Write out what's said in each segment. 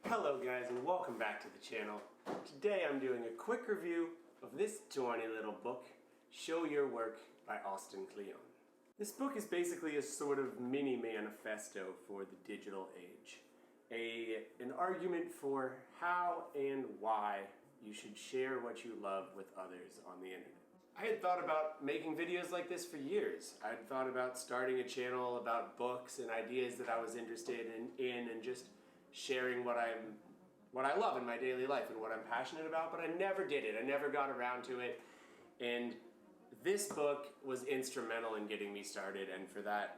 Hello guys and welcome back to the channel. Today I'm doing a quick review of this tiny little book, Show Your Work by Austin Kleon. This book is basically a sort of mini manifesto for the digital age. An argument for how and why you should share what you love with others on the internet. I had thought about making videos like this for years. I had thought about starting a channel about books and ideas that I was interested in and just sharing what I love in my daily life and what I'm passionate about, but I never did it. I never got around to it. And this book was instrumental in getting me started, and for that,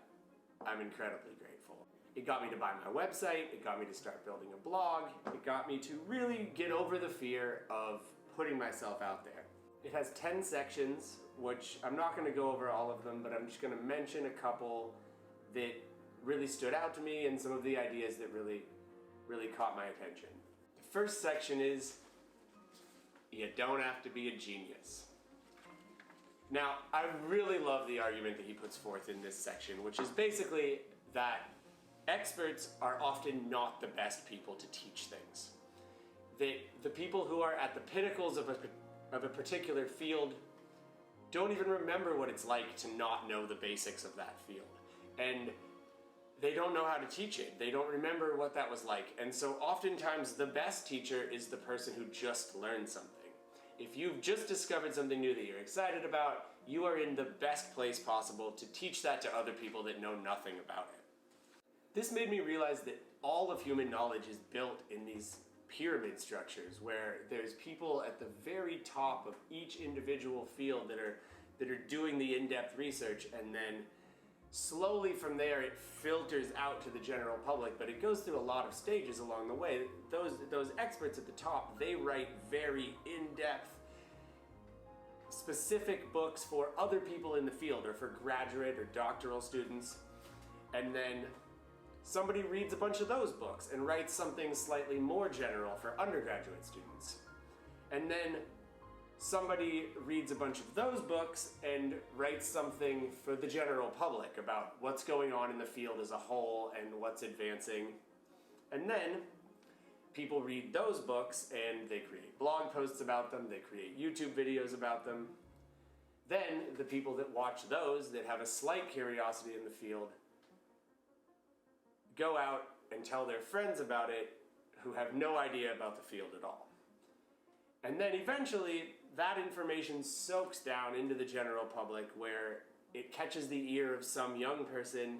I'm incredibly grateful. It got me to buy my website, it got me to start building a blog, it got me to really get over the fear of putting myself out there. It has 10 sections, which I'm not going to go over all of them, but I'm just going to mention a couple that really stood out to me and some of the ideas that really caught my attention. The first section is, you don't have to be a genius. Now, I really love the argument that he puts forth in this section, which is basically that experts are often not the best people to teach things. That the people who are at the pinnacles of a particular field don't even remember what it's like to not know the basics of that field. And they don't know how to teach it. They don't remember what that was like. And so oftentimes the best teacher is the person who just learned something. If you've just discovered something new that you're excited about, you are in the best place possible to teach that to other people that know nothing about it. This made me realize that all of human knowledge is built in these pyramid structures where there's people at the very top of each individual field that are doing the in-depth research, and then slowly from there it filters out to the general public, but it goes through a lot of stages along the way. Those experts at the top, they write very in-depth, specific books for other people in the field or for graduate or doctoral students, and then somebody reads a bunch of those books and writes something slightly more general for undergraduate students. And then somebody reads a bunch of those books and writes something for the general public about what's going on in the field as a whole and what's advancing. And then people read those books and they create blog posts about them, they create YouTube videos about them. Then the people that watch those, that have a slight curiosity in the field, go out and tell their friends about it who have no idea about the field at all. And then eventually that information soaks down into the general public where it catches the ear of some young person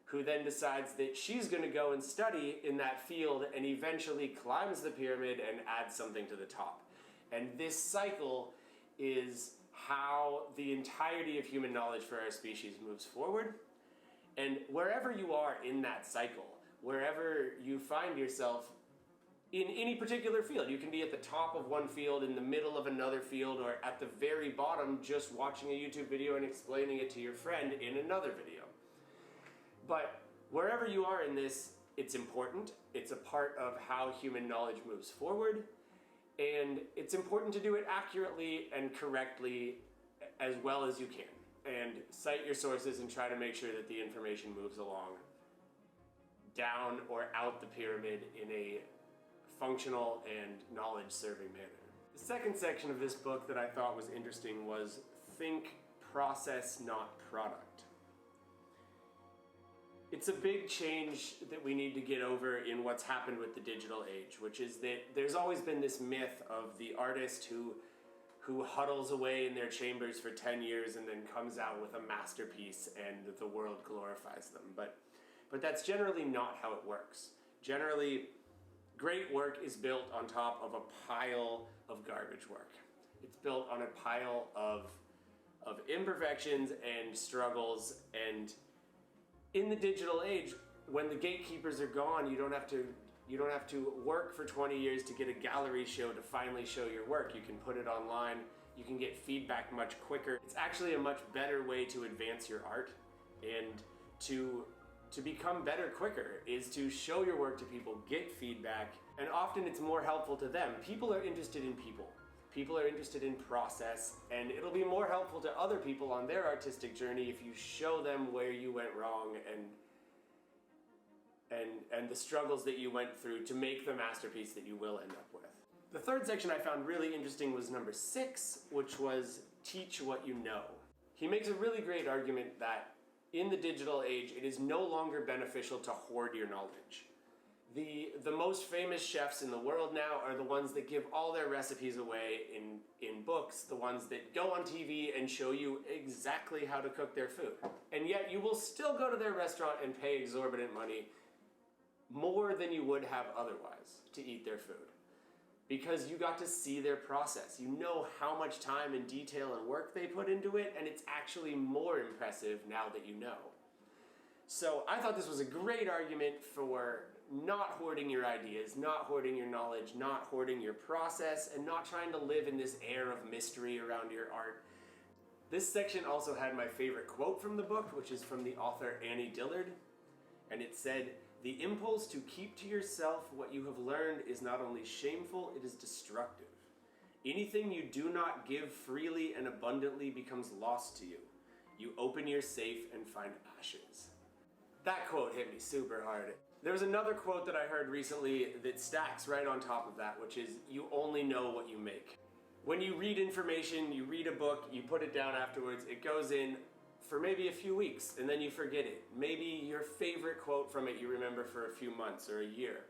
who then decides that she's going to go and study in that field and eventually climbs the pyramid and adds something to the top. And this cycle is how the entirety of human knowledge for our species moves forward. And wherever you are in that cycle, wherever you find yourself in any particular field, you can be at the top of one field, in the middle of another field, or at the very bottom just watching a YouTube video and explaining it to your friend in another video. But wherever you are in this, it's important. It's a part of how human knowledge moves forward, and it's important to do it accurately and correctly as well as you can. And cite your sources and try to make sure that the information moves along down or out the pyramid in a functional and knowledge-serving manner. The second section of this book that I thought was interesting was think process, not product. It's a big change that we need to get over in what's happened with the digital age, which is that there's always been this myth of the artist who huddles away in their chambers for 10 years and then comes out with a masterpiece and the world glorifies them. But that's generally not how it works. Generally, great work is built on top of a pile of garbage work. It's built on a pile of imperfections and struggles, and in the digital age, when the gatekeepers are gone, you don't have to work for 20 years to get a gallery show to finally show your work. You can put it online, you can get feedback much quicker. It's actually a much better way to advance your art and to become better quicker, is to show your work to people, get feedback, and often it's more helpful to them. People are interested in people. People are interested in process, and it'll be more helpful to other people on their artistic journey if you show them where you went wrong and the struggles that you went through to make the masterpiece that you will end up with. The third section I found really interesting was number 6, which was teach what you know. He makes a really great argument that in the digital age, it is no longer beneficial to hoard your knowledge. The most famous chefs in the world now are the ones that give all their recipes away in books, the ones that go on TV and show you exactly how to cook their food. And yet you will still go to their restaurant and pay exorbitant money, more than you would have otherwise, to eat their food. Because you got to see their process. You know how much time and detail and work they put into it, and it's actually more impressive now that you know. So I thought this was a great argument for not hoarding your ideas, not hoarding your knowledge, not hoarding your process, and not trying to live in this air of mystery around your art. This section also had my favorite quote from the book, which is from the author Annie Dillard, and it said, "The impulse to keep to yourself what you have learned is not only shameful, it is destructive. Anything you do not give freely and abundantly becomes lost to you. You open your safe and find ashes." That quote hit me super hard. There was another quote that I heard recently that stacks right on top of that, which is, "You only know what you make." When you read information, you read a book, you put it down afterwards, it goes in for maybe a few weeks, and then you forget it. Maybe your favorite quote from it you remember for a few months or a year.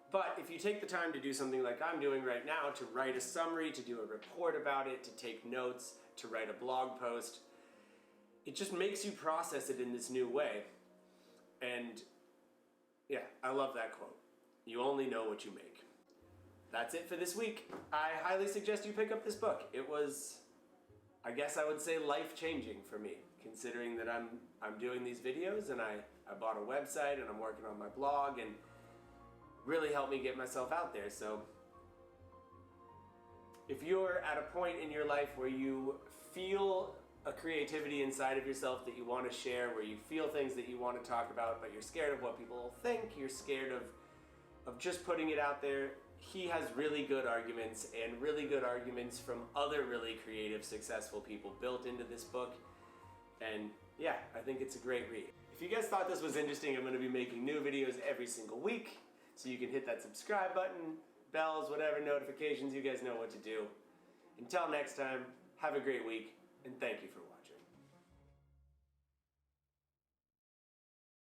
But if you take the time to do something like I'm doing right now, to write a summary, to do a report about it, to take notes, to write a blog post, it just makes you process it in this new way. And yeah, I love that quote. You only know what you make. That's it for this week. I highly suggest you pick up this book. It was, I guess I would say, life-changing for me, considering that I'm doing these videos, and I bought a website and I'm working on my blog, and really helped me get myself out there. So if you're at a point in your life where you feel a creativity inside of yourself that you want to share, where you feel things that you want to talk about, but you're scared of what people will think, you're scared of just putting it out there, he has really good arguments, and really good arguments from other really creative, successful people built into this book. And yeah, I think it's a great read. If you guys thought this was interesting, I'm going to be making new videos every single week, so you can hit that subscribe button, bells, whatever notifications, you guys know what to do. Until next time, have a great week, and thank you for watching.